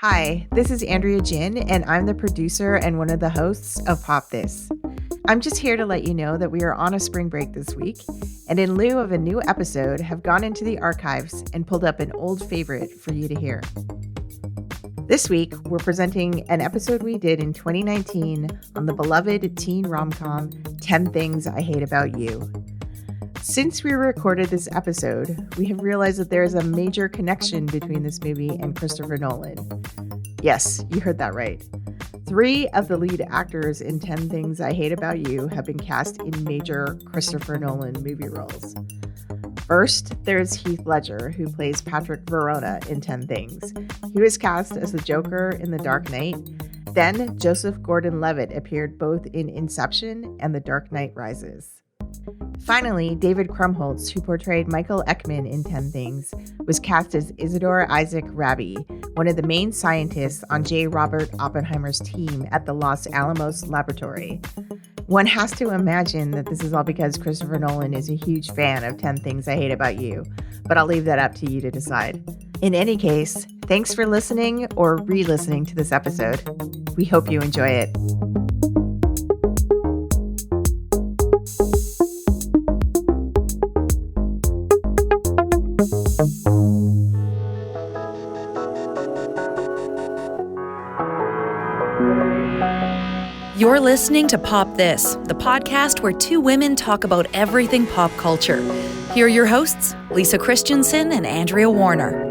Hi, this is Andrea Gin, and I'm the producer and one of the hosts of Pop This. I'm just here to let you know that we are on a spring break this week, and in lieu of a new episode, have gone into the archives and pulled up an old favorite for you to hear. This week, we're presenting an episode we did in 2019 on the beloved teen rom-com 10 Things I Hate About You. Since we recorded this episode, we have realized that there is a major connection between this movie and Christopher Nolan. Yes, you heard that right. 3 of the lead actors in 10 Things I Hate About You have been cast in major Christopher Nolan movie roles. First, there's Heath Ledger, who plays Patrick Verona in 10 Things. He was cast as the Joker in The Dark Knight. Then, Joseph Gordon-Levitt appeared both in Inception and The Dark Knight Rises. Finally, David Krumholtz, who portrayed Michael Ekman in 10 Things, was cast as Isidore Isaac Rabi, one of the main scientists on J. Robert Oppenheimer's team at the Los Alamos Laboratory. One has to imagine that this is all because Christopher Nolan is a huge fan of 10 Things I Hate About You, but I'll leave that up to you to decide. In any case, thanks for listening or re-listening to this episode. We hope you enjoy it. You're listening to Pop This, the podcast where 2 women talk about everything pop culture. Here are your hosts, Lisa Christiansen and Andrea Warner.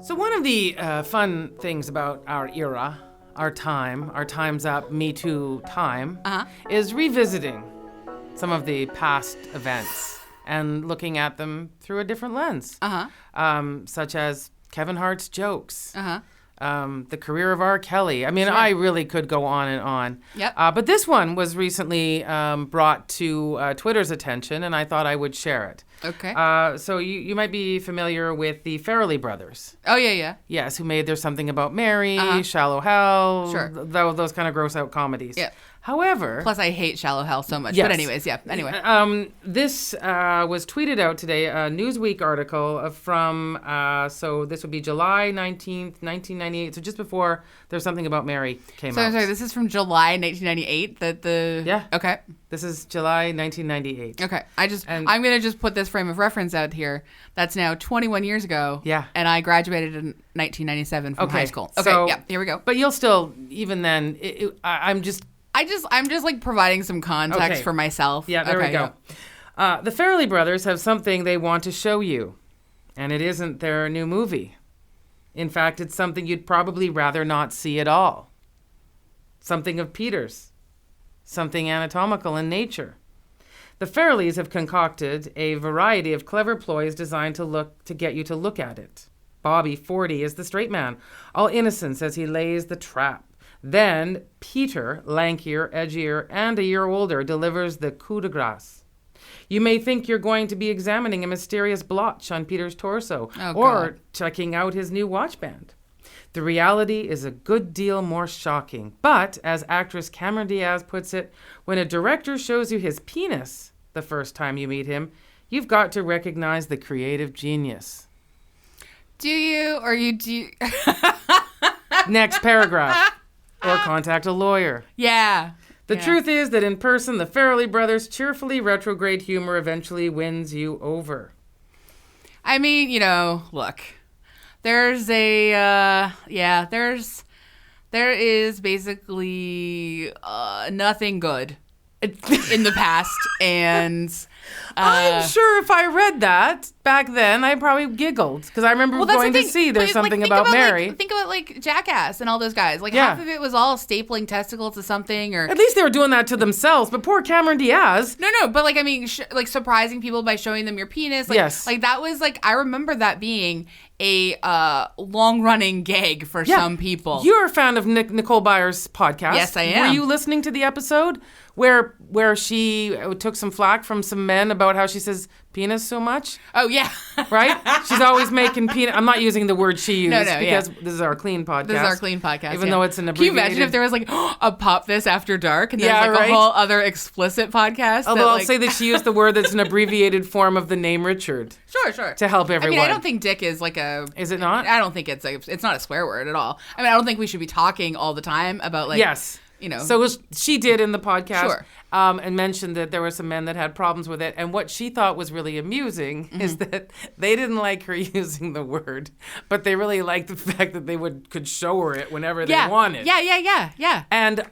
So one of the fun things about our era, our Time's Up, Me Too time, is revisiting some of the past events and looking at them through a different lens, such as Kevin Hart's jokes, the career of R. Kelly. I mean, sure. I really could go on and on. Yep. But this one was recently brought to Twitter's attention, and I thought I would share it. Okay. So you might be familiar with the Farrelly brothers. Oh, yeah. Yes, who made There's Something About Mary, Shallow Hell, Sure. those kind of gross out comedies. Yeah. However... Plus, I hate Shallow Hell so much. Yes. But anyways, yeah. Anyway. This was tweeted out today, a Newsweek article from, so this would be July 19th, 1998. So just before There's Something About Mary came out. Sorry, this is from July 1998? Yeah. Okay. This is July 1998. Okay. I'm going to just put this frame of reference out here. That's now 21 years ago. Yeah. And I graduated in 1997 from high school. Okay, so, yeah, here we go. But you'll still, even then, I'm just like providing some context for myself. Yeah, there we go. Yeah. The Farrelly brothers have something they want to show you, and it isn't their new movie. In fact, it's something you'd probably rather not see at all. Something of Peter's. Something anatomical in nature. The Farrellys have concocted a variety of clever ploys designed to get you to look at it. Bobby, 40, is the straight man, all innocence as he lays the trap. Then Peter, lankier, edgier, and a year older, delivers the coup de grace. You may think you're going to be examining a mysterious blotch on Peter's torso or checking out his new watch band. The reality is a good deal more shocking. But, as actress Cameron Diaz puts it, when a director shows you his penis the first time you meet him, you've got to recognize the creative genius. Do you? Next paragraph. Or contact a lawyer. Yeah. The truth is that in person, the Farrelly brothers' cheerfully retrograde humor eventually wins you over. I mean, look, there is basically nothing good in the past, and I'm sure if I read that back then, I probably giggled because I remember going to see There's Something About Mary. Think about Jackass and all those guys. Half of it was all stapling testicles to something, or at least they were doing that to themselves. But poor Cameron Diaz. No, but surprising people by showing them your penis. Yes, that was I remember that being a long-running gag for some people. You're a fan of Nicole Byer's podcast. Yes, I am. Were you listening to the episode where she took some flack from some men about how she says penis so much. Oh, yeah. Right? She's always making penis. I'm not using the word she used because yeah. this is our clean podcast. This is our clean podcast. Even though it's an abbreviated. Can you imagine if there was like a Pop This After Dark and there's Yeah, like right? a whole other explicit podcast? Although I'll say that she used the word that's an abbreviated form of the name Richard. Sure. To help everyone. I mean, I don't think dick is like a... Is it not? I don't think it's not a swear word at all. I mean, I don't think we should be talking all the time about like... Yes. You know. So she did in the podcast. Sure. And mentioned that there were some men that had problems with it. And what she thought was really amusing is that they didn't like her using the word, but they really liked the fact that they could show her it whenever they wanted. Yeah. And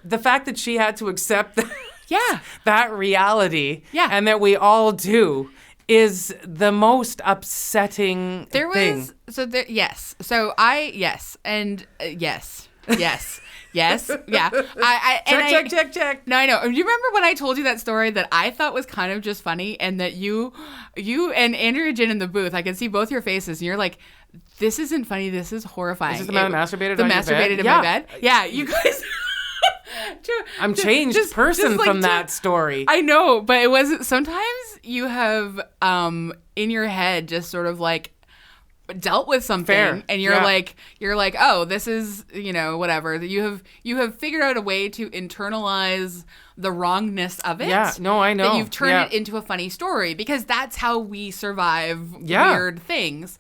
the fact that she had to accept that, Yeah. that reality Yeah. and that we all do is the most upsetting thing. Yes. Yes. Yeah. Check. No, I know. Do you remember when I told you that story that I thought was kind of just funny, and that you and Andrea Gin in the booth, I could see both your faces, and you're like, "This isn't funny. This is horrifying." Is this the man who masturbated the on your masturbated bed? in my bed? Yeah, you guys. I'm changed person from that story. I know, but it wasn't. Sometimes you have in your head just sort of like dealt with something. Fair. And you're like, oh, this is, whatever. You have figured out a way to internalize the wrongness of it. Yeah, no, I know. That you've turned it into a funny story, because that's how we survive weird things.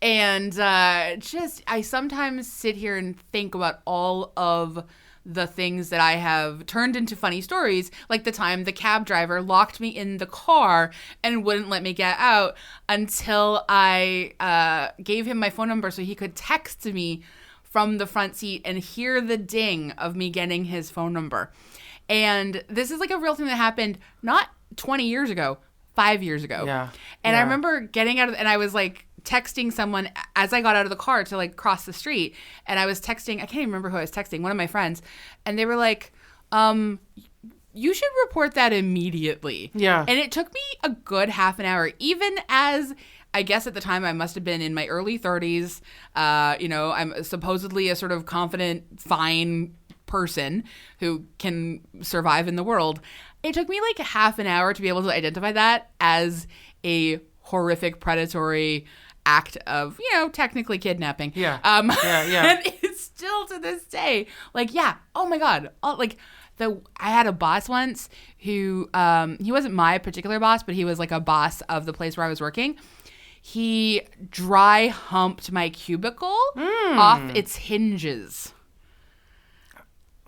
And I sometimes sit here and think about all of the things that I have turned into funny stories, like the time the cab driver locked me in the car and wouldn't let me get out until I gave him my phone number so he could text me from the front seat and hear the ding of me getting his phone number. And this is like a real thing that happened not 20 years ago, 5 years ago. Yeah. And I remember getting out of, and I was like texting someone as I got out of the car to like cross the street. And I was texting, I can't even remember who I was texting, one of my friends. And they were like, you should report that immediately. Yeah. And it took me a good half an hour, even as I guess at the time I must have been in my early 30s. I'm supposedly a sort of confident, fine person who can survive in the world. It took me like half an hour to be able to identify that as a horrific, predatory act of, technically kidnapping. Yeah. And it's still to this day, like, oh my God. I had a boss once who, he wasn't my particular boss, but he was like a boss of the place where I was working. He dry humped my cubicle off its hinges.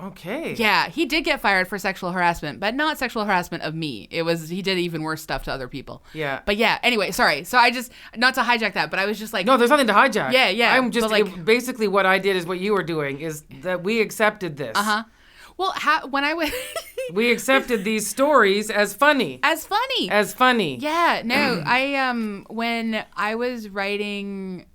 Okay. Yeah, he did get fired for sexual harassment, but not sexual harassment of me. He did even worse stuff to other people. Yeah. But yeah, anyway, sorry. So I just, not to hijack that, but I was just like... No, there's nothing to hijack. Yeah. I'm just, basically what I did is what you were doing, is that we accepted this. Uh-huh. Well, when I went... We accepted these stories as funny. As funny. Yeah, no, when I was writing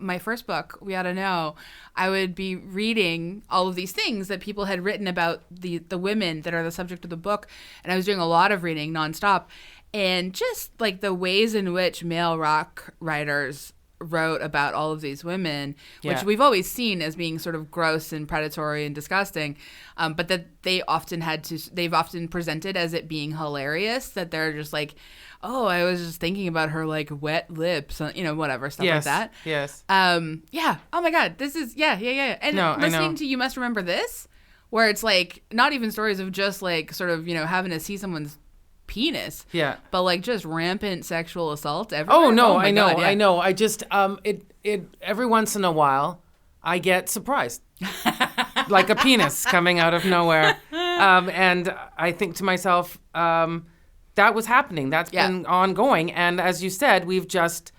my first book, We Ought to Know, I would be reading all of these things that people had written about the women that are the subject of the book. And I was doing a lot of reading nonstop. And just like the ways in which male rock writers wrote about all of these women, which we've always seen as being sort of gross and predatory and disgusting, but that they've often presented as it being hilarious, that they're just like, oh, I was just thinking about her like wet lips, whatever, stuff like that. Yes. Yeah. Oh my God. This is, yeah. And listening to You Must Remember This, where it's like not even stories of just like sort of, having to see someone's penis. Yeah. But like just rampant sexual assault everywhere. Oh no, I know. I know. I just it every once in a while I get surprised. Like a penis coming out of nowhere. And I think to myself, that was happening. That's been ongoing. And as you said, we've just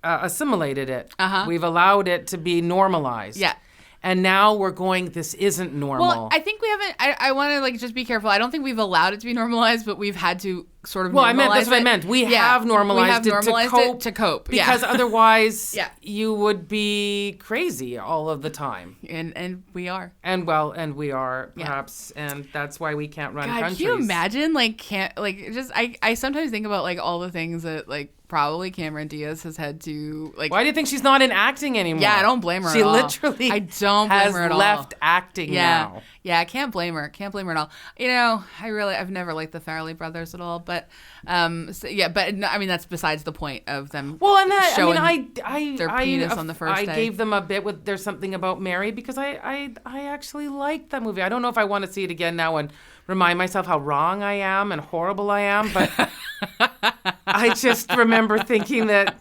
assimilated it. Uh-huh. We've allowed it to be normalized. Yeah. And now we're going, this isn't normal. Well, I think we haven't, I want to like just be careful. I don't think we've allowed it to be normalized, but we've had to sort of normalize that's what I meant. We have normalized it to cope. Because otherwise you would be crazy all of the time. And we are. And we are, perhaps, and that's why we can't run countries. Can you imagine, I sometimes think about, like, all the things that, like, probably Cameron Diaz has had to, like... Why do you think she's not in acting anymore? Yeah, I don't blame her at all. She literally has left acting now. Yeah, I can't blame her. Can't blame her at all. I've never liked the Farrelly brothers at all, but But but I mean that's besides the point of them. Well, and that showing their penis on the first day. I gave them a bit with There's Something About Mary because I actually liked that movie. I don't know if I want to see it again now and remind myself how wrong I am and horrible I am, but I just remember thinking that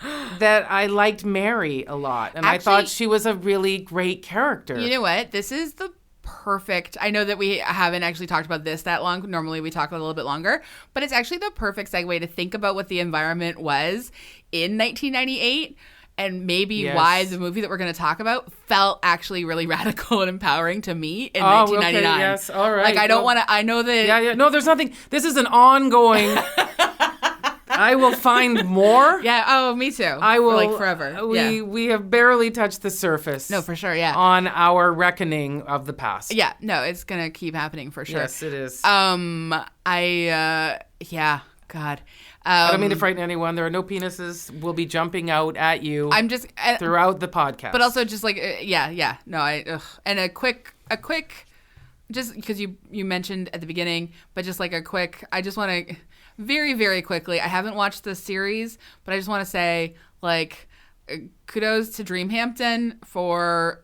I liked Mary a lot, and actually, I thought she was a really great character. You know what? This is the perfect. I know that we haven't actually talked about this that long. Normally we talk a little bit longer, but it's actually the perfect segue to think about what the environment was in 1998 and maybe why the movie that we're going to talk about felt actually really radical and empowering to me in 1999. Okay, yes, all right. Like I don't want to. I know that. Yeah. No, there's nothing. This is an ongoing. I will find more. Yeah. Oh, me too. I will. For like forever. We have barely touched the surface. No, for sure. Yeah. On our reckoning of the past. Yeah. No, it's gonna keep happening for sure. Yes, it is. God. I don't mean to frighten anyone. There are no penises. We'll be jumping out at you. I'm just throughout the podcast. But also just like No, and a quick. Just because you mentioned at the beginning, but just like a quick. I just want to. Very, very quickly, I haven't watched the series, but I just want to say, like, kudos to Dreamhampton for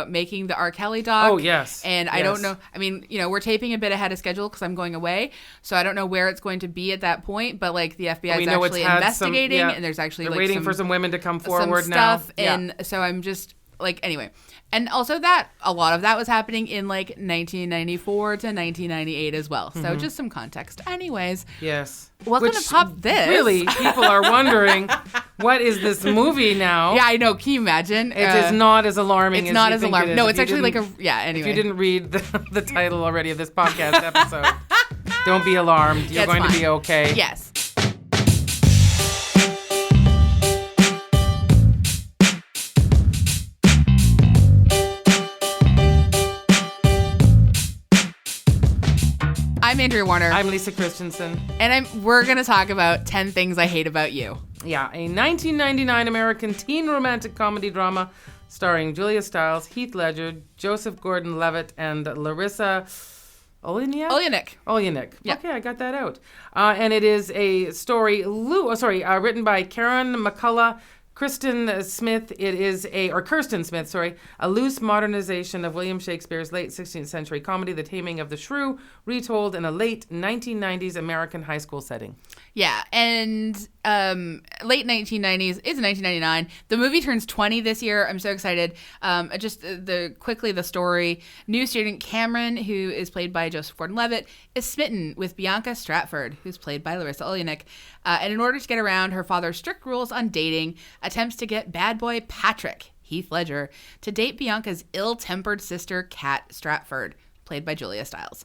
making the R. Kelly doc. Oh, yes. And I don't know. I mean, we're taping a bit ahead of schedule because I'm going away, so I don't know where it's going to be at that point. But like, the FBI is actually investigating, and there's actually they're like waiting for some women to come forward some now. Stuff, and so I'm just like anyway. And also that a lot of that was happening in like 1994 to 1998 as well. So just some context. Anyways. Yes. Welcome to Pop This. Really, people are wondering, what is this movie now? Yeah, I know. Can you imagine? It is not as alarming as you think it is. No, it's actually like anyway. If you didn't read the title already of this podcast episode, don't be alarmed. You're going to be okay. Yes. I'm Andrea Warner. I'm Lisa Christiansen. And we're going to talk about 10 Things I Hate About You. Yeah, a 1999 American teen romantic comedy drama starring Julia Stiles, Heath Ledger, Joseph Gordon-Levitt, and Larissa Oleynik. Yeah. Okay, I got that out. And it is a story written by Karen McCullough, Kirsten Smith, a loose modernization of William Shakespeare's late 16th century comedy, The Taming of the Shrew, retold in a late 1990s American high school setting. Yeah, and late 1990s, it's 1999. The movie turns 20 this year. I'm so excited. Just the story. New student Cameron, who is played by Joseph Gordon-Levitt, is smitten with Bianca Stratford, who's played by Larissa Oleynik. And in order to get around her father's strict rules on dating, attempts to get bad boy Patrick, Heath Ledger, to date Bianca's ill-tempered sister, Kat Stratford, played by Julia Stiles.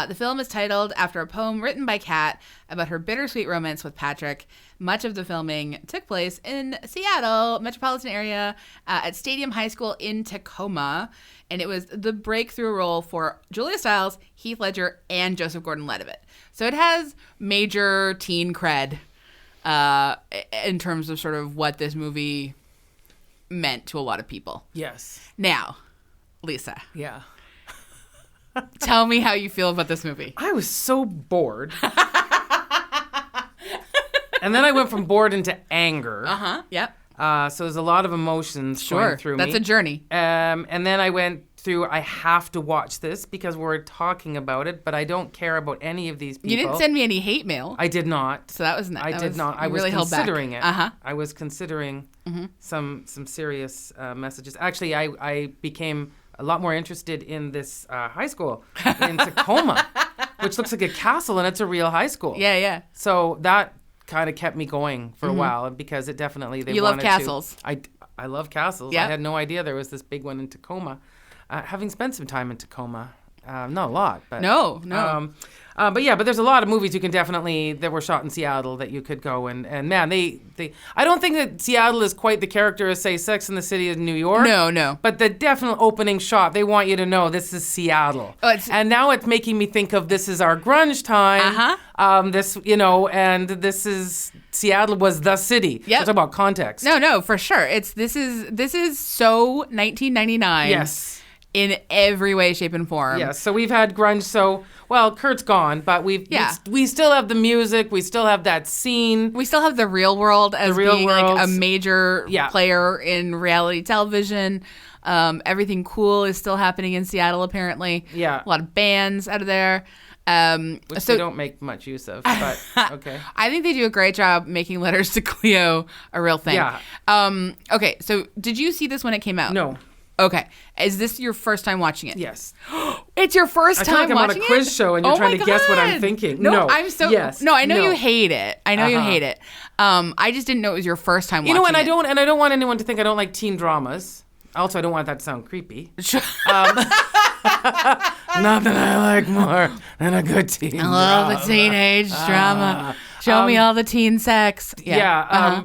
The film is titled after a poem written by Kat about her bittersweet romance with Patrick. Much of the filming took place in Seattle metropolitan area at Stadium High School in Tacoma, and it was the breakthrough role for Julia Stiles, Heath Ledger, and Joseph Gordon-Levitt. So it has major teen cred in terms of sort of what this movie meant to a lot of people. Yes. Now, Lisa. Yeah. Tell me how you feel about this movie. I was so bored. And then I went from bored into anger. Yep. So there's a lot of emotions going through me. That's a journey. And then I went through, I have to watch this because we're talking about it, but I don't care about any of these people. You didn't send me any hate mail. I did not. So that was nice. I did not. I was really considering it. Uh-huh. I was considering some serious messages. Actually, I became a lot more interested in this high school in Tacoma, which looks like a castle, and it's a real high school. Yeah. So that kind of kept me going for a while because it definitely You love castles. I love castles. Yep. I had no idea there was this big one in Tacoma. Having spent some time in Tacoma, not a lot, but no. But there's a lot of movies you can definitely that were shot in Seattle that you could go and man, they I don't think that Seattle is quite the character as say Sex and the City of New York. No. But the definite opening shot, they want you to know this is Seattle. And now it's making me think of this is our grunge time. And this is Seattle was the city. Yeah. Talk about context. No, for sure. This is so 1999. Yes. in every way, shape, and form. Yeah, so we've had grunge. So, well, Kurt's gone, but we still have the music. We still have that scene. We still have the real world as being like a major player in reality television. Everything cool is still happening in Seattle, apparently. Yeah. A lot of bands out of there. Which they don't make much use of, but okay. I think they do a great job making Letters to Cleo a real thing. Yeah. Okay, so did you see this when it came out? No. Okay. Is this your first time watching it? Yes. It's your first time watching it? I'm on a quiz show and you're trying to guess what I'm thinking. No. I'm so... Yes. No, I know you hate it. I know you hate it. I just didn't know it was your first time watching it. And I don't want anyone to think I don't like teen dramas. Also, I don't want that to sound creepy. Nothing I like more than a good teen drama. I love the teenage drama. Show me all the teen sex. Yeah.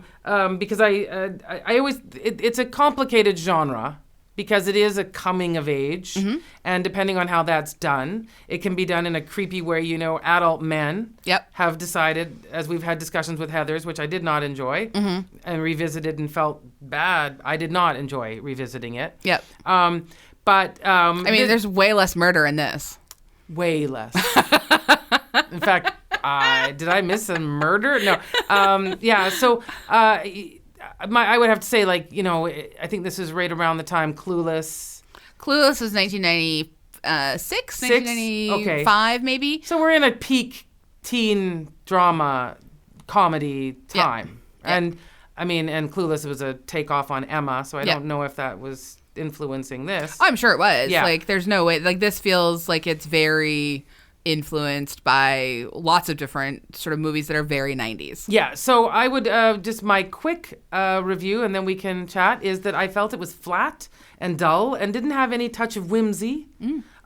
Because I always... It's a complicated genre because it is a coming of age. Mm-hmm. And depending on how that's done, it can be done in a creepy way. Adult men have decided, as we've had discussions with Heathers, which I did not enjoy, and revisited and felt bad. I did not enjoy revisiting it. Yep. But there's way less murder in this. Way less. In fact, did I miss a murder? No. So I would have to say, I think this is right around the time Clueless. Clueless was 1996, 1995, maybe. So we're in a peak teen drama comedy time, and Clueless was a takeoff on Emma. So I don't know if that was influencing this. I'm sure it was. Yeah. There's no way. This feels like it's very influenced by lots of different sort of movies that are very 90s. Yeah. So I would just my quick review, and then we can chat, is that I felt it was flat and dull and didn't have any touch of whimsy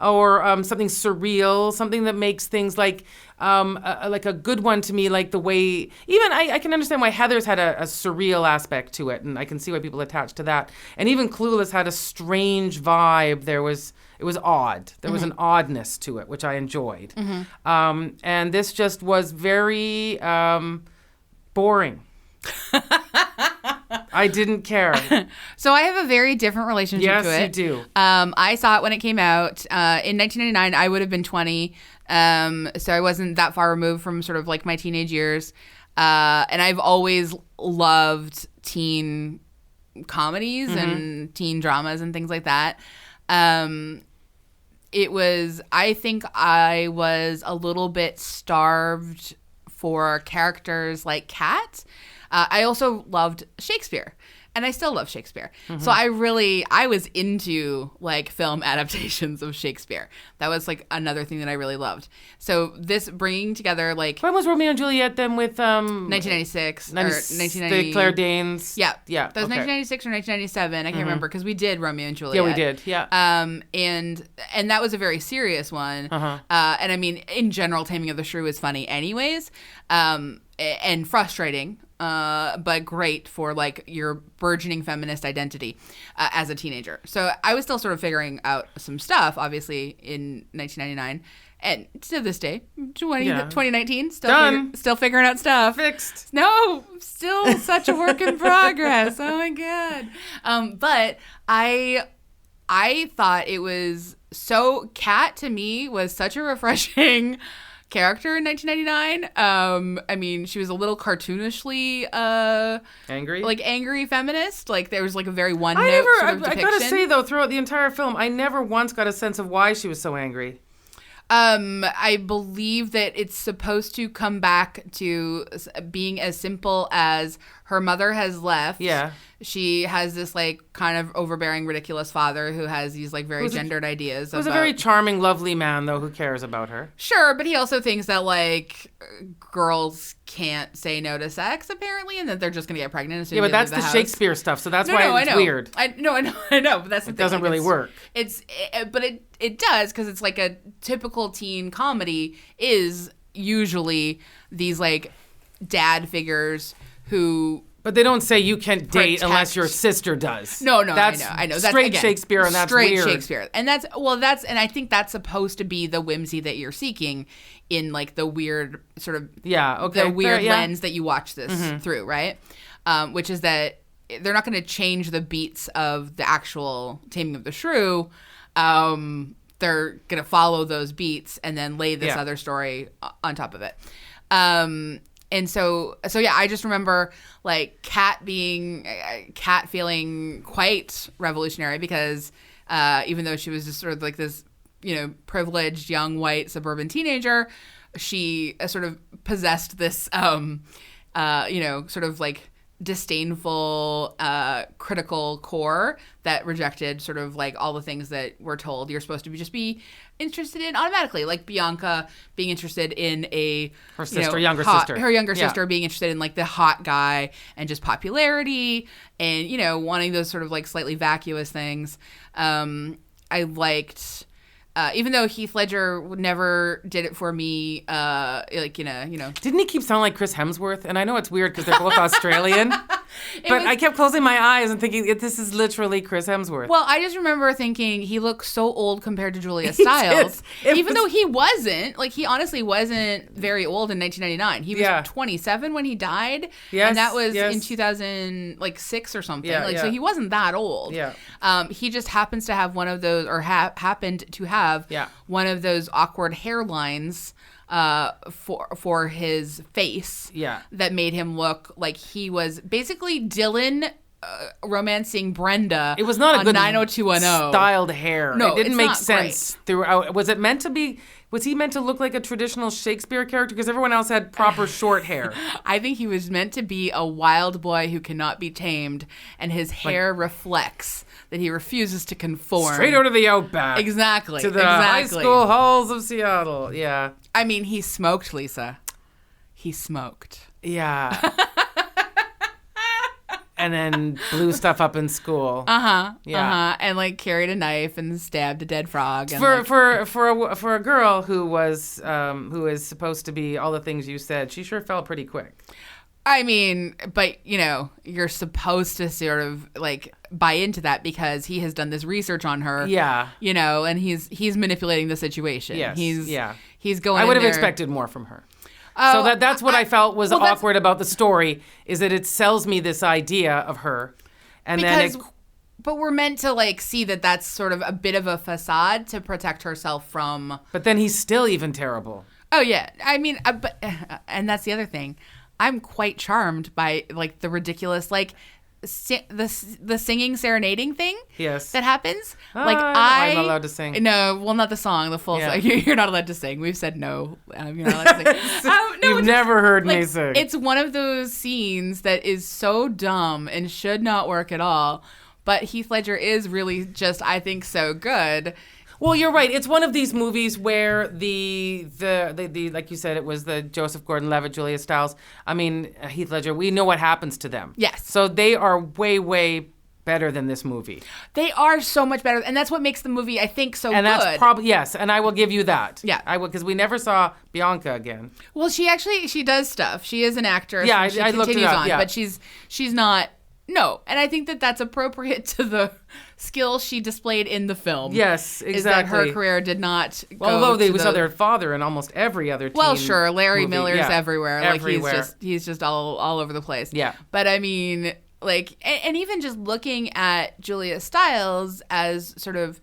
or something surreal, something that makes things like a good one to me, like the way, even I can understand why Heathers had a surreal aspect to it, and I can see why people attach to that. And even Clueless had a strange vibe. It was odd. There was an oddness to it, which I enjoyed. And this just was very boring. I didn't care. So I have a very different relationship to it. Yes, you do. I saw it when it came out. In 1999, I would have been 20. So I wasn't that far removed from sort of like my teenage years. And I've always loved teen comedies and teen dramas and things like that. I think I was a little bit starved for characters like Kat. I also loved Shakespeare, and I still love Shakespeare. So I was into like film adaptations of Shakespeare. That was like another thing that I really loved. So this bringing together like... When was Romeo and Juliet then with... 1996 or 1990... The Claire Danes. Yeah. Yeah. That was 1996 or 1997. I can't remember because we did Romeo and Juliet. Yeah, we did. Yeah. And that was a very serious one. And I mean, in general, Taming of the Shrew is funny anyways, and frustrating. But great for like your burgeoning feminist identity as a teenager. So I was still sort of figuring out some stuff, obviously, in 1999. And to this day, 2019, still figuring out stuff. Fixed. No, still such a work in progress. Oh my God. But I thought it was so... Kat, to me, was such a refreshing character in 1999. I mean, she was a little cartoonishly angry feminist. Like there was like a very one-note sort of depiction. I gotta say though, throughout the entire film, I never once got a sense of why she was so angry. I believe that it's supposed to come back to being as simple as her mother has left. Yeah. She has this like kind of overbearing, ridiculous father who has these like very gendered ideas. He was a very charming, lovely man though who cares about her. Sure, but he also thinks that like girls can't say no to sex apparently, and that they're just gonna get pregnant as soon as they leave the house. Shakespeare stuff, so that's why it's weird. I know, but that's the thing. It doesn't really work. But it does because it's like a typical teen comedy is usually these like dad figures who... But they don't say you can't date unless your sister does. No, that's I know. That's straight Shakespeare, and that's weird. Straight Shakespeare. And and I think that's supposed to be the whimsy that you're seeking in like the weird sort of the weird lens that you watch this through, right? Which is that they're not going to change the beats of the actual Taming of the Shrew. they're going to follow those beats and then lay this other story on top of it. And so yeah, I just remember like Kat feeling quite revolutionary because even though she was just sort of like this, privileged young white suburban teenager, she sort of possessed this, sort of like disdainful, critical core that rejected sort of like all the things that we're told you're supposed to be interested in automatically, like Bianca being interested in her younger sister being interested in like the hot guy and just popularity and wanting those sort of like slightly vacuous things. I liked. Even though Heath Ledger never did it for me, Didn't he keep sounding like Chris Hemsworth? And I know it's weird because they're both Australian, but I kept closing my eyes and thinking, this is literally Chris Hemsworth. Well, I just remember thinking he looked so old compared to Julia Stiles, even though he wasn't. Like, he honestly wasn't very old in 1999. He was 27 when he died, and that was in 2006 or something. So he wasn't that old. Yeah. He just happens to have one of those, or happened to have one of those awkward hairlines for his face that made him look like he was basically Dylan romancing Brenda. It was not a good 90210 styled hair. No, it didn't make sense throughout. Was he meant to look like a traditional Shakespeare character? Because everyone else had proper short hair. I think he was meant to be a wild boy who cannot be tamed, and his hair reflects that he refuses to conform. Straight out of the outback. Exactly. To the high school halls of Seattle. Yeah. I mean, he smoked, Lisa. He smoked. Yeah. And then blew stuff up in school. And like carried a knife and stabbed a dead frog. And for a girl who is supposed to be all the things you said, she sure fell pretty quick. I mean, but you're supposed to sort of like buy into that because he has done this research on her. Yeah. And he's manipulating the situation. Yes. He's going. I would have there. expected more from her. So that's what I felt was awkward about the story, is that it sells me this idea of her, but we're meant to like see that that's sort of a bit of a facade to protect herself from. But then he's still even terrible. Oh yeah, I mean, and that's the other thing. I'm quite charmed by like the ridiculous like. The singing serenading thing that happens I'm allowed to sing. No, well, not the song, the full song. You're not allowed to sing. We've said no, you're not allowed to sing. You've never heard me sing. It's one of those scenes that is so dumb and should not work at all, but Heath Ledger is really just, I think, so good. Well, you're right. It's one of these movies where the like you said, it was the Joseph Gordon-Levitt, Julia Stiles. I mean, Heath Ledger. We know what happens to them. Yes. So they are way, way better than this movie. They are so much better, and that's what makes the movie, I think, so good. And that's probably yes, and I will give you that. Yeah, I will, because we never saw Bianca again. Well, she does stuff. She is an actress. Yeah, she I looked it up. But she's not. No, and I think that that's appropriate to the skill she displayed in the film. Yes, exactly. Is that her career did not go although they saw their father in almost every other teen Well, sure, Larry movie. Miller's everywhere. Everywhere. Like he's just all over the place. Yeah. But I mean, like, and even just looking at Julia Stiles as sort of,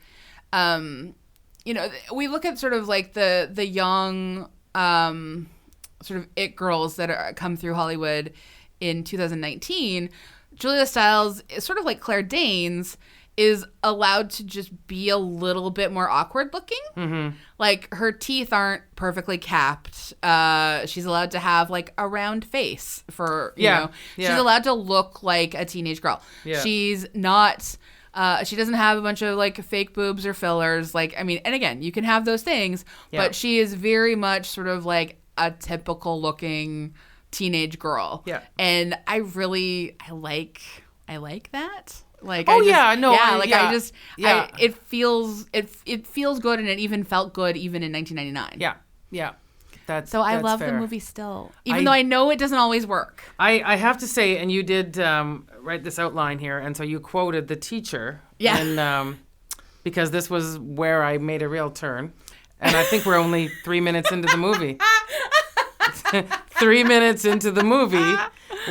we look at sort of like the young sort of it girls that come through Hollywood in 2019. Julia Stiles, sort of like Claire Danes, is allowed to just be a little bit more awkward looking. Mm-hmm. Like, her teeth aren't perfectly capped. She's allowed to have, like, a round face for, you know. She's allowed to look like a teenage girl. Yeah. She's not... she doesn't have a bunch of, like, fake boobs or fillers. Like, I mean, and again, you can have those things, but she is very much sort of, like, a typical looking teenage girl. Yeah. And I like that. Like, it feels good, and it even felt good even in 1999. Yeah. I love fair. the movie still, even though I know it doesn't always work. I have to say, and you did write this outline here, and so you quoted the teacher. Yeah. And, because this was where I made a real turn, and I think we're only 3 minutes into the movie. 3 minutes into the movie,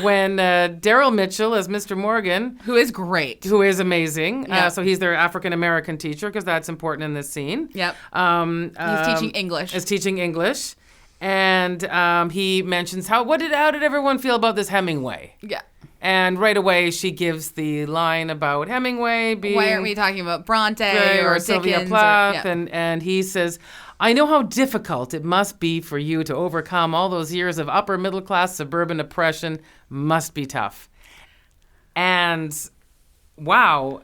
when Daryl Mitchell as Mr. Morgan, who is great, who is amazing. Yeah. So he's their African-American teacher, because that's important in this scene. Yep. He's teaching English. Is teaching English. And he mentions how did everyone feel about this Hemingway? Yeah. And right away she gives the line about Hemingway being... Why aren't we talking about Bronte or Sylvia Dickens? Plath? And he says, I know how difficult it must be for you to overcome all those years of upper middle class suburban oppression. Must be tough. And wow,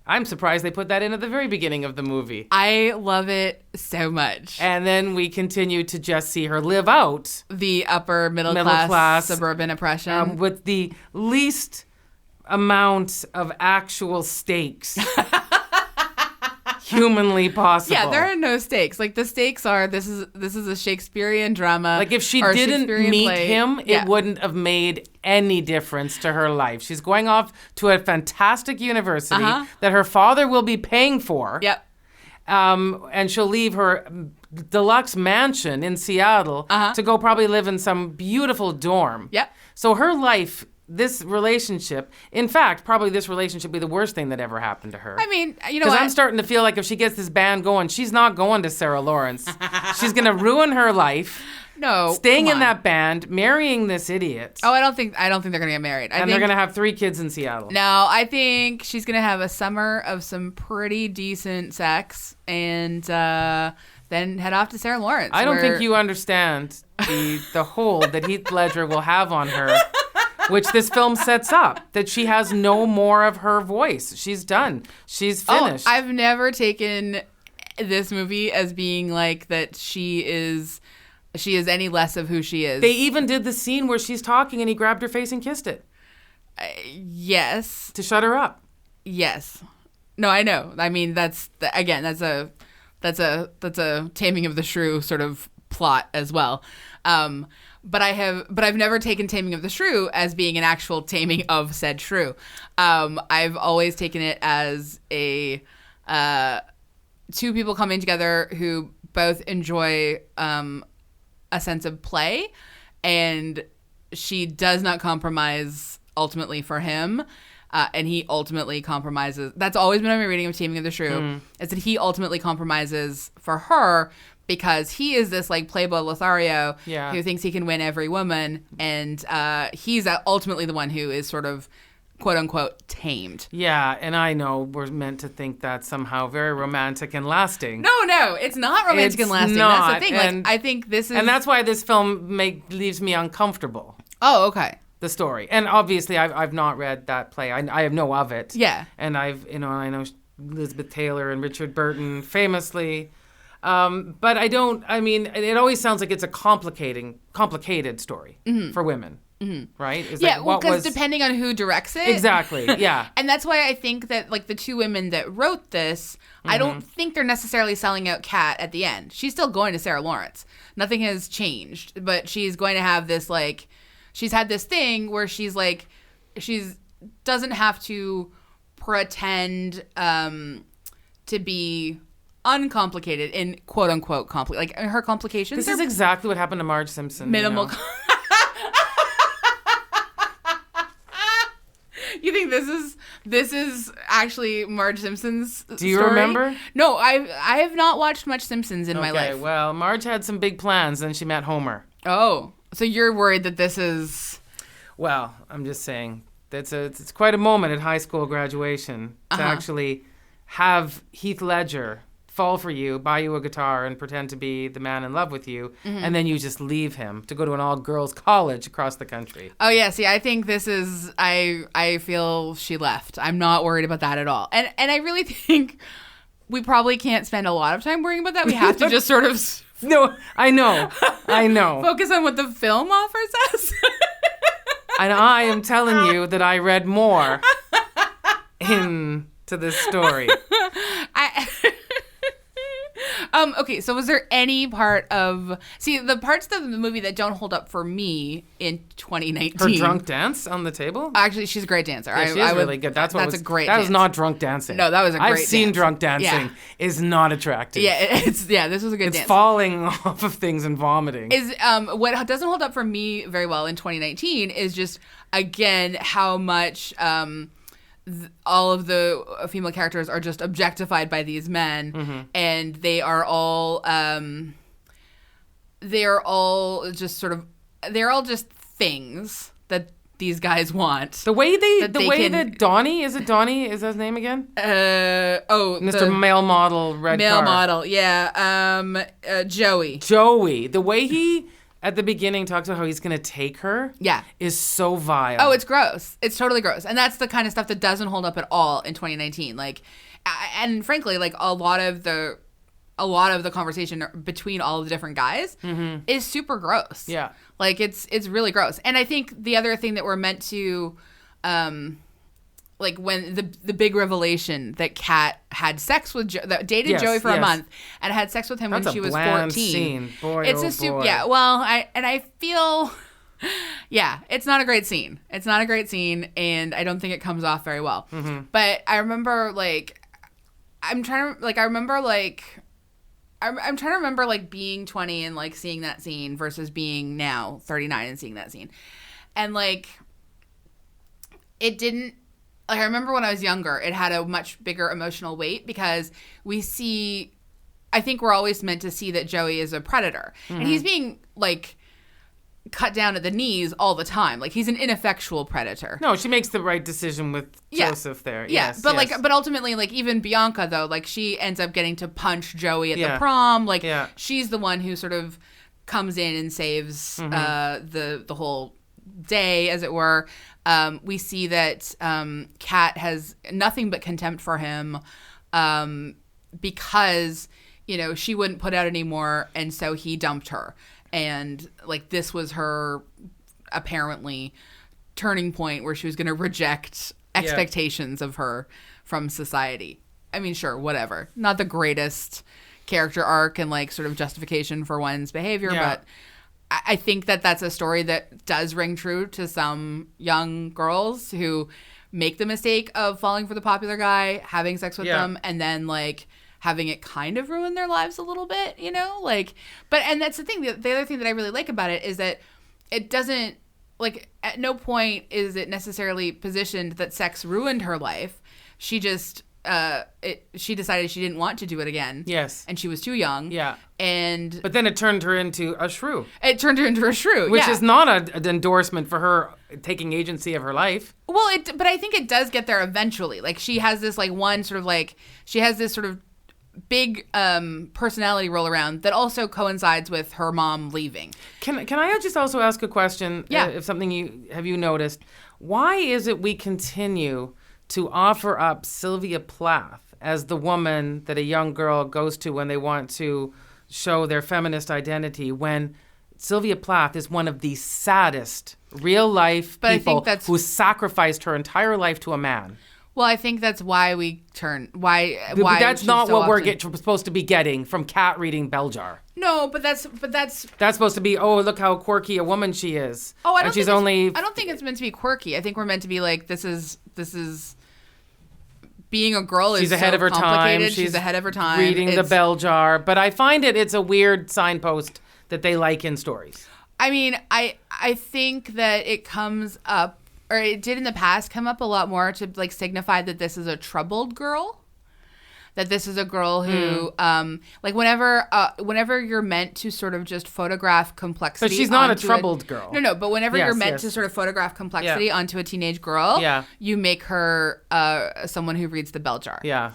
I'm surprised they put that in at the very beginning of the movie. I love it so much. And then we continue to just see her live out the upper middle class suburban oppression with the least amount of actual stakes humanly possible. Yeah, there are no stakes. Like, the stakes are this is a Shakespearean drama. Like, if she didn't meet him, it wouldn't have made any difference to her life. She's going off to a fantastic university that her father will be paying for. Yep. And she'll leave her deluxe mansion in Seattle to go probably live in some beautiful dorm. Yep. So her life, this relationship, in fact, probably this relationship will be the worst thing that ever happened to her. I mean, you know what? Because I'm starting to feel like if she gets this band going, she's not going to Sarah Lawrence. She's going to ruin her life. No, staying in that band, marrying this idiot. Oh, I don't think they're gonna get married. And they're gonna have 3 kids in Seattle. No, I think she's gonna have a summer of some pretty decent sex, and then head off to Sarah Lawrence. I don't think you understand the hold that Heath Ledger will have on her, which this film sets up. That she has no more of her voice. She's done. She's finished. Oh, I've never taken this movie as being like that. She is any less of who she is. They even did the scene where she's talking and he grabbed her face and kissed it. Yes. To shut her up. Yes. No, I know. I mean, that's a Taming of the Shrew sort of plot as well. But I've never taken Taming of the Shrew as being an actual taming of said shrew. I've always taken it as a 2 people coming together who both enjoy a sense of play, and she does not compromise ultimately for him, and he ultimately compromises. That's always been my reading of Taming of the Shrew, is that he ultimately compromises for her because he is this like playboy Lothario who thinks he can win every woman, and he's ultimately the one who is sort of quote unquote tamed. Yeah, and I know we're meant to think that's somehow very romantic and lasting. No, it's not romantic and lasting. Not. That's the thing. And, I think this is, and that's why this film leaves me uncomfortable. Oh, okay. The story, and obviously I've not read that play. I have know of it. Yeah, and I know Elizabeth Taylor and Richard Burton famously. But I don't. I mean, it always sounds like it's a complicated story for women. Mm-hmm. Right? Because depending on who directs it. Exactly, yeah. And that's why I think that, like, the 2 women that wrote this, I don't think they're necessarily selling out Kat at the end. She's still going to Sarah Lawrence. Nothing has changed. But she's going to have this, like, she's had this thing where she's, like, doesn't have to pretend to be uncomplicated in quote-unquote like, her complications. This is exactly what happened to Marge Simpson. Minimal. You think this is actually Marge Simpson's story? Do you remember? No, I have not watched much Simpsons in my life. Okay, well, Marge had some big plans, then she met Homer. Oh, so you're worried that this is... Well, I'm just saying, it's quite a moment at high school graduation to actually have Heath Ledger fall for you, buy you a guitar, and pretend to be the man in love with you, and then you just leave him to go to an all-girls college across the country. Oh, yeah. See, I think this is... I feel she left. I'm not worried about that at all. And I really think we probably can't spend a lot of time worrying about that. We have to just sort of... No, I know. Focus on what the film offers us. And I am telling you that I read more into this story. Okay, so was there any part of... See, the parts of the movie that don't hold up for me in 2019... Her drunk dance on the table? Actually, she's a great dancer. Yeah, she is really good. That's a great dance. That was not drunk dancing. No, that was a great I've seen dance. drunk dancing. Is not attractive. Yeah, this was a good dance. It's falling off of things and vomiting. What doesn't hold up for me very well in 2019 is just, again, how much... all of the female characters are just objectified by these men, and they are all just things that these guys want. The way that Donnie, is it Donnie? Is that his name again? Mr. Male Model, red male car. model, yeah. Joey. The way he at the beginning talks about how he's going to take her, is so vile. Oh, it's gross. It's totally gross. And that's the kind of stuff that doesn't hold up at all in 2019. Like, and frankly, like a lot of the conversation between all of the different guys is super gross. Yeah. Like it's really gross. And I think the other thing that we're meant to, like when the big revelation that Kat had sex with dated Joey for a month and had sex with him when she was 14. That's a bland scene. Boy, it's boy. Yeah. Well, I feel, yeah, it's not a great scene. It's not a great scene, and I don't think it comes off very well. But I remember I'm trying to remember like being 20 and like seeing that scene versus being now 39 and seeing that scene, and like it didn't. Like, I remember when I was younger, it had a much bigger emotional weight because I think we're always meant to see that Joey is a predator. And he's being, like, cut down at the knees all the time. Like, he's an ineffectual predator. No, she makes the right decision with Joseph there. Yeah, yes, but, yes. but ultimately, like, even Bianca, though, like, she ends up getting to punch Joey at the prom. Like, she's the one who sort of comes in and saves the whole day, as it were. We see that Kat has nothing but contempt for him because, she wouldn't put out anymore, and so he dumped her. And, like, this was her, apparently, turning point where she was going to reject expectations of her from society. I mean, sure, whatever. Not the greatest character arc and, like, sort of justification for one's behavior, but... I think that that's a story that does ring true to some young girls who make the mistake of falling for the popular guy, having sex with them, and then, like, having it kind of ruin their lives a little bit, Like, and that's the thing. The other thing that I really like about it is that it doesn't, like, at no point is it necessarily positioned that sex ruined her life. She just... she decided she didn't want to do it again. Yes. And she was too young. Yeah. But then it turned her into a shrew. Which is not an endorsement for her taking agency of her life. Well, but I think it does get there eventually. Like, she has this, like, she has this sort of big personality roll around that also coincides with her mom leaving. Can I just also ask a question? Yeah. If something have you noticed? Why is it we continue to offer up Sylvia Plath as the woman that a young girl goes to when they want to show their feminist identity, when Sylvia Plath is one of the saddest real-life people who sacrificed her entire life to a man? Well, I think that's why we turn... Why that's not what we're supposed to be getting from Kat reading Belljar. No, but that's supposed to be, oh, look how quirky a woman she is. Oh, I don't think it's meant to be quirky. I think we're meant to be like, this is being a girl she's is ahead so of her complicated. time. She's ahead of her time. Reading the Belljar, but I find it's a weird signpost that they like in stories. I mean, I think that it comes up, or it did in the past come up a lot more to, like, signify that this is a troubled girl. That this is a girl who, like, whenever you're meant to sort of just photograph complexity. But she's not a troubled girl. No, but whenever you're meant to sort of photograph complexity onto a teenage girl, you make her someone who reads the Belljar. Yeah.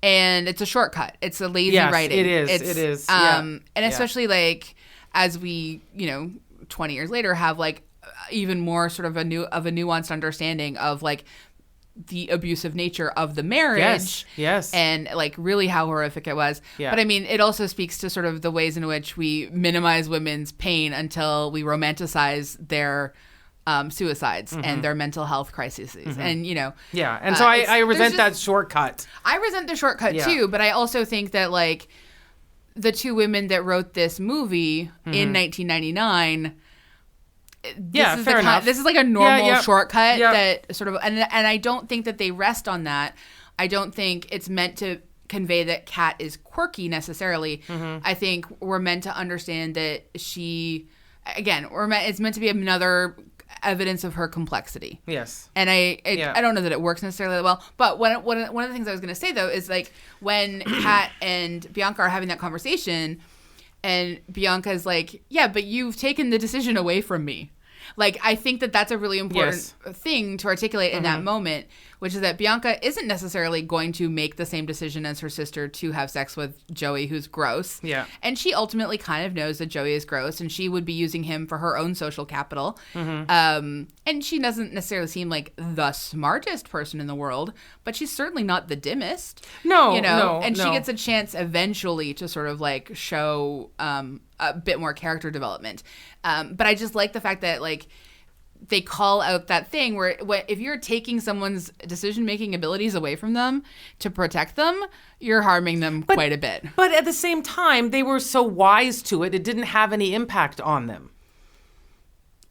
And it's a shortcut. It's a lazy writing. It is. And especially, like, as we, 20 years later have, like, even more sort of a nuanced understanding of, like, the abusive nature of the marriage. Yes. And, like, really how horrific it was. Yeah. But I mean, it also speaks to sort of the ways in which we minimize women's pain until we romanticize their suicides and their mental health crises. And, Yeah. And so I resent that shortcut. I resent the shortcut too, but I also think that, like, the two women that wrote this movie in 1999. Fair enough. This is like a normal shortcut that sort of, and I don't think that they rest on that. I don't think it's meant to convey that Kat is quirky necessarily. I think we're meant to understand that she, again, it's meant to be another evidence of her complexity. Yes. And I don't know that it works necessarily well. But one of the things I was going to say, though, is like when Kat and Bianca are having that conversation, and Bianca's like, yeah, but you've taken the decision away from me. Like, I think that that's a really important thing to articulate in that moment, which is that Bianca isn't necessarily going to make the same decision as her sister to have sex with Joey, who's gross. Yeah. And she ultimately kind of knows that Joey is gross, and she would be using him for her own social capital. And she doesn't necessarily seem like the smartest person in the world, but she's certainly not the dimmest. No, she gets a chance eventually to sort of like show a bit more character development. But I just like the fact that like they call out that thing where if you're taking someone's decision-making abilities away from them to protect them, you're harming them quite a bit. But at the same time, they were so wise to it, it didn't have any impact on them.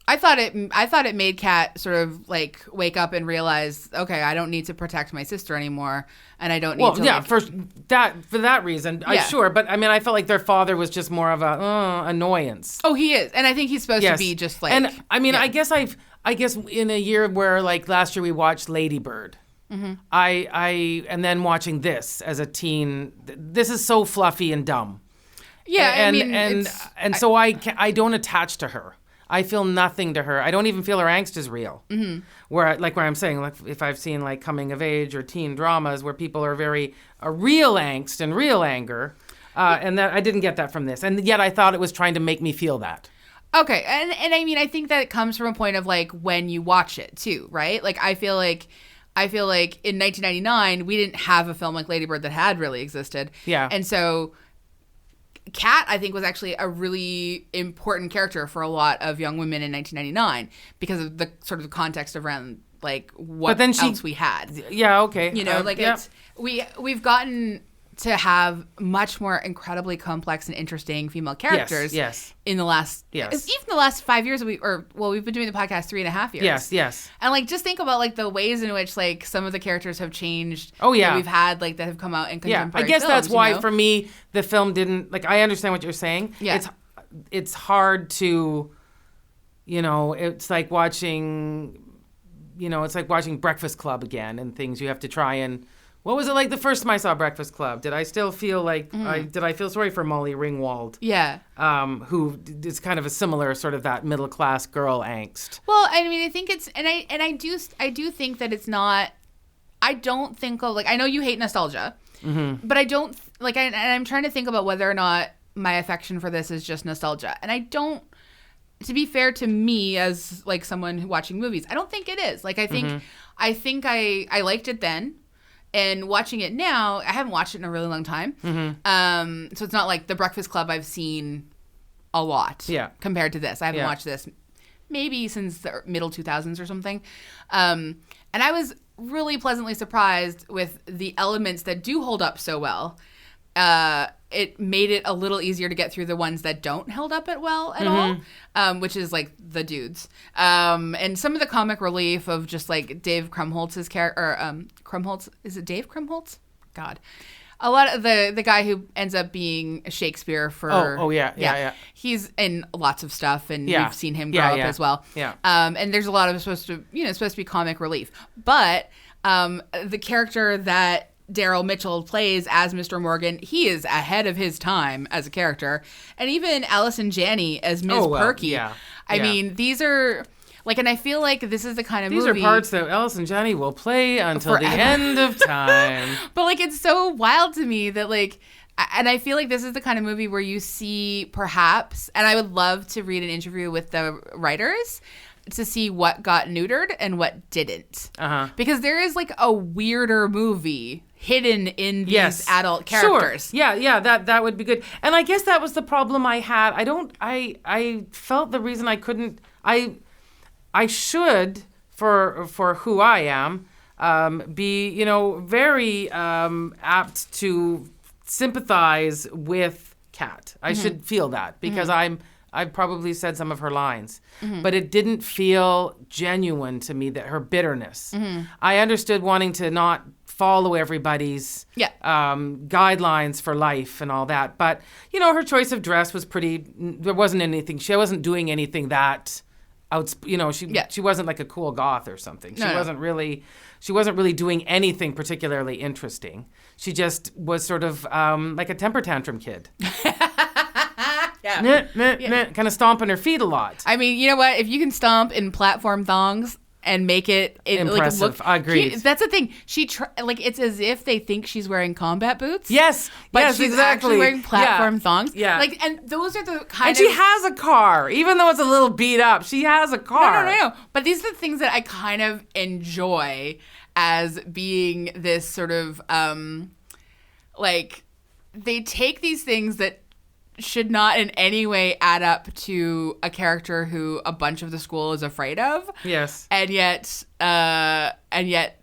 I thought it made Kat sort of like wake up and realize, okay, I don't need to protect my sister anymore, and I don't need to. Well, yeah, for that reason, sure. But I mean, I felt like their father was just more of a annoyance. Oh, he is, and I think he's supposed to be just like. And I mean, I guess in a year where like last year we watched Lady Bird. And then watching this as a teen, this is so fluffy and dumb. Yeah, so I don't attach to her. I feel nothing to her. I don't even feel her angst is real. Where I'm saying, like if I've seen like coming of age or teen dramas where people are very real angst and real anger, and that I didn't get that from this, and yet I thought it was trying to make me feel that. Okay, and I mean I think that it comes from a point of like when you watch it too, right? Like I feel like in 1999 we didn't have a film like Lady Bird that had really existed. Yeah, and so. Kat, I think, was actually a really important character for a lot of young women in 1999 because of the sort of context around like what else we had. Yeah, okay. You know, we've gotten to have much more incredibly complex and interesting female characters. Yes. In the last, even the last 5 years we've been doing the podcast 3.5 years. Yes. And like just think about like the ways in which like some of the characters have changed. Oh yeah. That we've had like that have come out in contemporary I guess films, that's why for me the film didn't like. I understand what you're saying. Yeah. It's hard to, it's like watching, Breakfast Club again and things. You have to try and. What was it like the first time I saw Breakfast Club? Did I still feel like did I feel sorry for Molly Ringwald? Yeah. Who is kind of a similar sort of that middle class girl angst. Well, I mean, I think it's I do think that it's not. I don't think of like I know you hate nostalgia, but I don't like. And I'm trying to think about whether or not my affection for this is just nostalgia, and I don't. To be fair to me as like someone watching movies, I don't think it is. Like I think I liked it then. And watching it now, I haven't watched it in a really long time. So it's not like the Breakfast Club I've seen a lot compared to this. I haven't watched this maybe since the middle 2000s or something. And I was really pleasantly surprised with the elements that do hold up so well. It made it a little easier to get through the ones that don't hold up at all, which is like the dudes. And some of the comic relief of just like Dave Krumholtz's character, or Krumholtz, is it Dave Krumholtz? God. A lot of the guy who ends up being Shakespeare for... Oh, yeah. He's in lots of stuff, and we've seen him grow up as well. Yeah. And there's a lot of supposed to be comic relief. But the character that Daryl Mitchell plays as Mr. Morgan, he is ahead of his time as a character. And even Allison Janney as Ms. Perky. I mean, these are... Like, and I feel like this is the kind of movie... These are parts that Allison Janney will play until the end of time. But, like, it's so wild to me that, like... And I feel like this is the kind of movie where you see, perhaps... And I would love to read an interview with the writers to see what got neutered and what didn't. Because there is, like, a weirder movie hidden in these adult characters. Sure. Yeah, that would be good. And I guess that was the problem I had. I felt the reason I couldn't... I should, for who I am, be, very apt to sympathize with cat. I should feel that because I've probably said some of her lines, but it didn't feel genuine to me, that her bitterness. I understood wanting to not follow everybody's guidelines for life and all that. But, her choice of dress was there wasn't anything. She wasn't doing anything that she wasn't like a cool goth or something. She wasn't really doing anything particularly interesting. She just was sort of like a temper tantrum kid. Kind of stomping her feet a lot. I mean, you know what? If you can stomp in platform thongs and make it impressive, look, I agree. That's the thing. It's as if they think she's wearing combat boots. Yes, but she's actually wearing platform thongs. Yeah, and those are the kind. And she has a car, even though it's a little beat up. She has a car. No. But these are the things that I kind of enjoy as being this sort of they take these things that should not in any way add up to a character who a bunch of the school is afraid of. Yes. And yet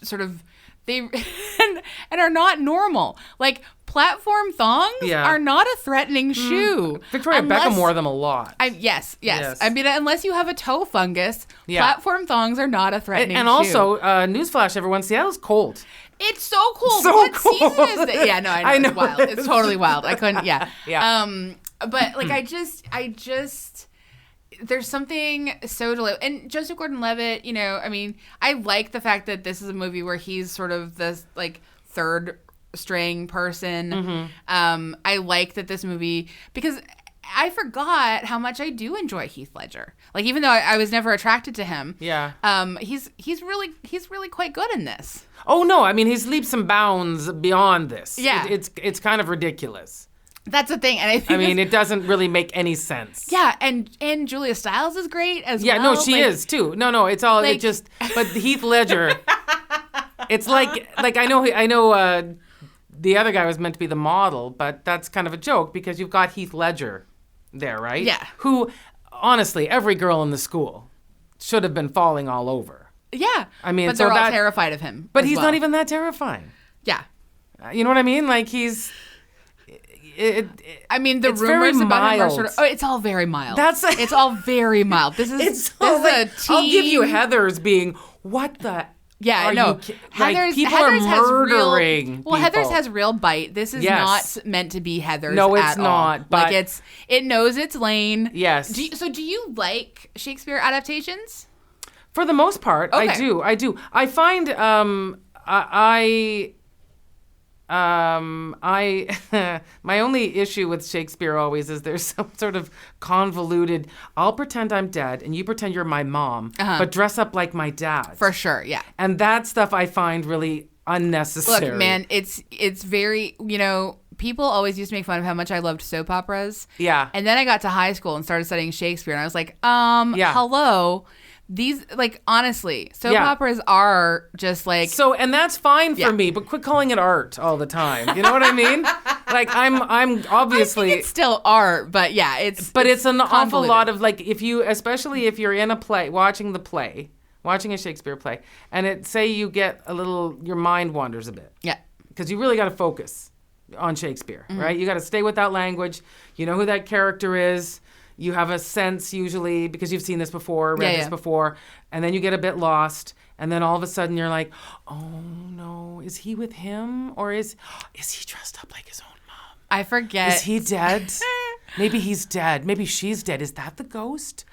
sort of they and are not normal. Like platform thongs are not a threatening shoe. Victoria Beckham wore them a lot. Yes. I mean, unless you have a toe fungus, platform thongs are not a threatening shoe. And also, newsflash everyone, Seattle's cold. It's so cool. What season is it? Yeah, no, I know. It's wild. It's totally wild. I couldn't, but like, I just, there's something so delightful. And Joseph Gordon-Levitt, I mean, I like the fact that this is a movie where he's sort of this like third string person. I like that this movie, because I forgot how much I do enjoy Heath Ledger. Like, even though I was never attracted to him, he's really quite good in this. Oh no, I mean, he's leaps and bounds beyond this. Yeah, it's kind of ridiculous. That's the thing, and I mean, it doesn't really make any sense. Yeah, and Julia Stiles is great as well. Yeah, no, she is too. No, it's all but Heath Ledger. It's like I know. The other guy was meant to be the model, but that's kind of a joke because you've got Heath Ledger there, right? Yeah. Who, honestly, every girl in the school should have been falling all over. Yeah. I mean, but they're all terrified of him. But he's not even that terrifying. Yeah. You know what I mean? Like, he's... I mean, the rumors about him are sort of... Oh, it's all very mild. It's all very mild. This is a teen... I'll give you Heather's being, what the... Yeah, I know. Heather's are murdering people. Heather's has real bite. This is not meant to be Heather's No, it's at not. All. But like, it knows its lane. Yes. Do you like Shakespeare adaptations? For the most part, okay. I do. I find my only issue with Shakespeare always is there's some sort of convoluted, I'll pretend I'm dead and you pretend you're my mom, but dress up like my dad. For sure, yeah. And that stuff I find really unnecessary. Look, man, it's very, people always used to make fun of how much I loved soap operas. Yeah. And then I got to high school and started studying Shakespeare and I was like, hello. These, like, honestly, soap operas are just like... So, and that's fine for me, but quit calling it art all the time. You know what I mean? Like, I'm obviously... I think it's still art, but yeah, it's an awful lot of, like, especially if you're in a play, watching a Shakespeare play, and say you get your mind wanders a bit. Yeah. Because you really got to focus on Shakespeare, right? You got to stay with that language. You know who that character is. You have a sense usually because you've seen this before, read this before, and then you get a bit lost, and then all of a sudden you're like, oh no, is he with him or is he dressed up like his own mom? I forget. Is he dead? Maybe he's dead. Maybe she's dead. Is that the ghost?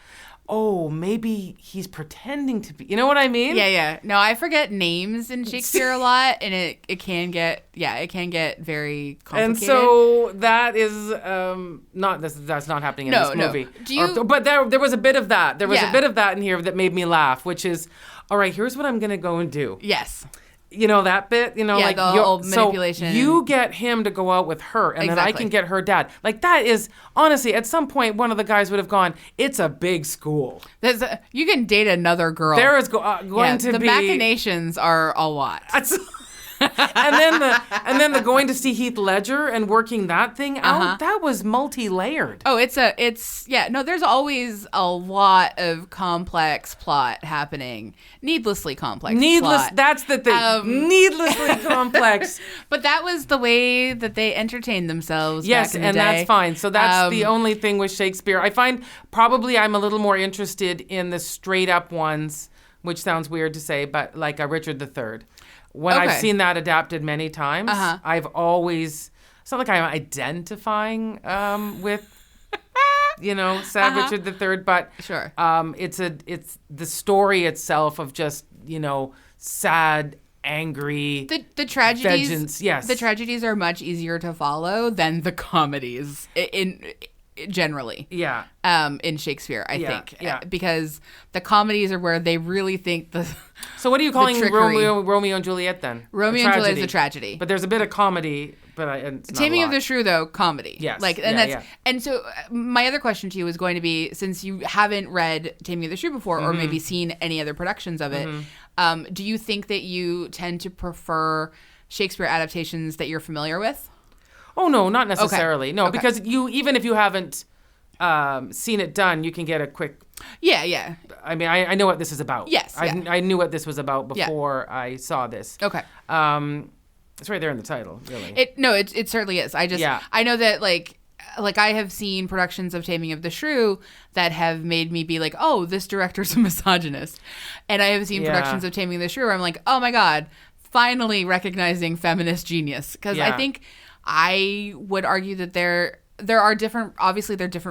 Oh, maybe he's pretending to be. You know what I mean? Yeah. No, I forget names in Shakespeare a lot, and it can get very complicated. And so that is that's not happening in this movie. But there was a bit of that. There was a bit of that in here that made me laugh, which is, all right, here's what I'm gonna go and do. Yes. You know, that bit, like the whole manipulation. So you get him to go out with her, and then I can get her dad. Like, that is, honestly, at some point, one of the guys would have gone, it's a big school. You can date another girl. There is going to be... The machinations are a lot. and then the going to see Heath Ledger and working that thing out, that was multi-layered. Oh, there's always a lot of complex plot happening. Needlessly complex plot. That's the thing. Needlessly complex. But that was the way that they entertained themselves yes, back in the and day. that's fine. So that's the only thing with Shakespeare. I find probably I'm a little more interested in the straight up ones, which sounds weird to say, but like a Richard III. When I've seen that adapted many times, I've always, it's not like I'm identifying with, sad Richard III, but sure. It's the story itself of just, sad, angry. The tragedies. Vengeance, yes. The tragedies are much easier to follow than the comedies generally. Yeah. In Shakespeare, I think. Yeah. Because the comedies are where they really think the So what are you calling trickery. Romeo and Juliet then? Romeo and Juliet is a tragedy. But there's a bit of comedy, but it's not Taming a of lot. the Shrew, though, comedy. Yes. And so my other question to you is going to be, since you haven't read Taming of the Shrew before, or maybe seen any other productions of it, do you think that you tend to prefer Shakespeare adaptations that you're familiar with? Oh, no, not necessarily. No, Okay. because even if you haven't seen it done, you can get a quick... Yeah. I mean, I know what this is about. Yes, I knew what this was about before I saw this. Okay. It's right there in the title, really. It certainly is. I know that like I have seen productions of Taming of the Shrew that have made me be like, oh, this director's a misogynist. And I have seen productions of Taming of the Shrew where I'm like, oh my God, finally recognizing feminist genius. Because I think I would argue that there are different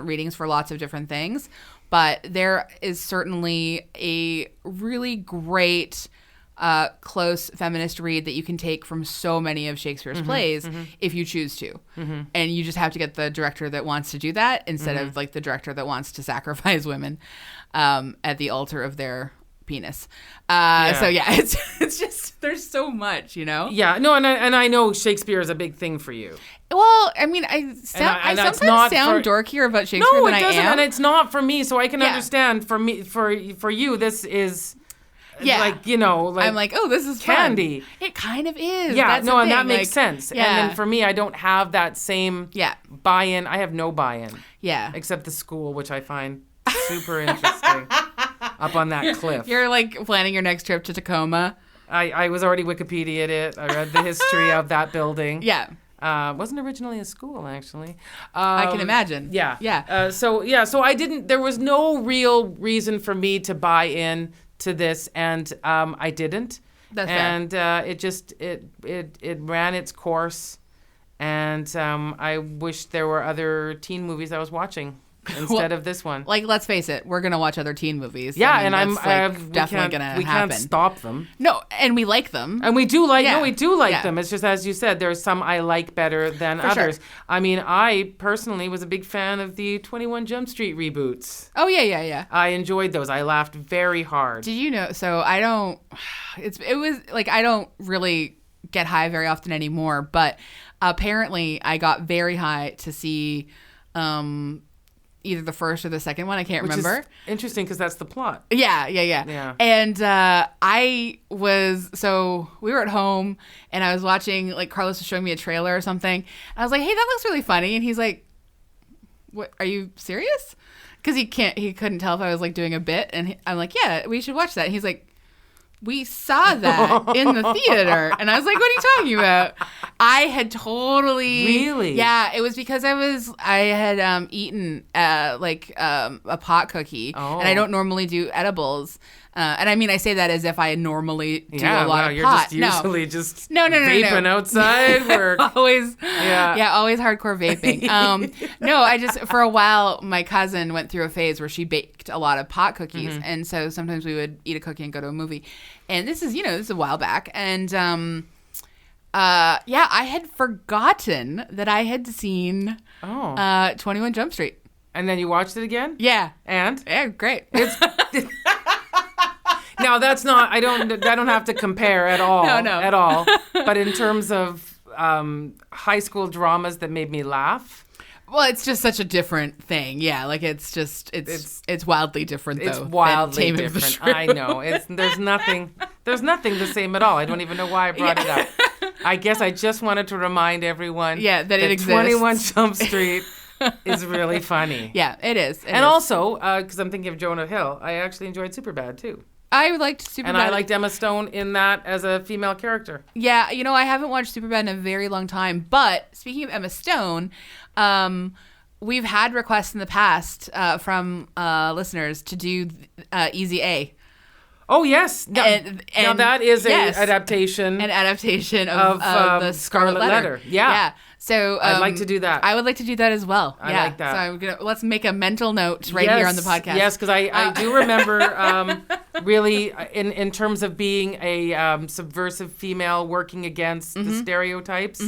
readings for lots of different things, but there is certainly a really great close feminist read that you can take from so many of Shakespeare's plays if you choose to. And you just have to get the director that wants to do that instead of like the director that wants to sacrifice women at the altar of their penis. So it's just, there's so much, Yeah, no, and I know Shakespeare is a big thing for you. Well, I mean, I sometimes sound dorkier about Shakespeare than I am. No, it doesn't, and it's not for me, so I can understand. For me, for you, this is like, I'm like, oh, this is candy. Fun. It kind of is. Yeah, That's and that makes sense. Yeah. And then for me, I don't have that same buy-in. I have no buy-in. Yeah. Except the school, which I find super interesting. Up on that cliff. You're like planning your next trip to Tacoma. I was already Wikipedia'd it. I read the history of that building. Yeah. Wasn't originally a school, actually. I can imagine. Yeah. Yeah. So I didn't, there was no real reason for me to buy in to this, and I didn't. That's and it ran its course, and I wish there were other teen movies I was watching instead of this one. Like, let's face it, we're gonna watch other teen movies. Yeah, I mean, and definitely gonna happen. We can't stop them. No, and we like them. And we do like them. It's just, as you said, there's some I like better than others. Sure. I mean, I personally was a big fan of the 21 Jump Street reboots. Oh yeah. I enjoyed those. I laughed very hard. Did you know? So I don't. It was like, I don't really get high very often anymore, but apparently I got very high to see either the first or the second one. I can't remember. Is interesting because that's the plot. Yeah. And we were at home and I was watching, like, Carlos was showing me a trailer or something. I was like, hey, that looks really funny. And he's like, what, are you serious? Because he couldn't tell if I was like doing a bit. And I'm like, yeah, we should watch that. And he's like, we saw that in the theater. And I was like, what are you talking about? I had totally... Really? Yeah, it was because I had eaten a pot cookie. Oh. And I don't normally do edibles. And I mean, I say that as if I normally do a lot of you're pot. Just usually just no, vaping outside. Where... always hardcore vaping. No, I just, for a while, my cousin went through a phase where she baked a lot of pot cookies. And so sometimes we would eat a cookie and go to a movie. And this is a while back. And I had forgotten that I had seen 21 Jump Street. And then you watched it again? Yeah. And? Yeah, great. It's... Now that's not. I don't have to compare at all. No. At all. But in terms of high school dramas that made me laugh. Well, it's just such a different thing. Yeah, like it's wildly different though. It's wildly different. I know. There's nothing the same at all. I don't even know why I brought it up. I guess I just wanted to remind everyone that it exists. 21 Jump Street is really funny. Yeah, it is. And also, because I'm thinking of Jonah Hill, I actually enjoyed Superbad too. I liked Superbad. And I liked Emma Stone in that as a female character. Yeah, I haven't watched Superbad in a very long time. But speaking of Emma Stone, we've had requests in the past from listeners to do Easy A. Oh, yes. Now that is an adaptation. An adaptation of the Scarlet Letter. Yeah. So I'd like to do that. I would like to do that as well. I like that. So let's make a mental note here on the podcast. Yes, because I do remember really in terms of being a subversive female working against the stereotypes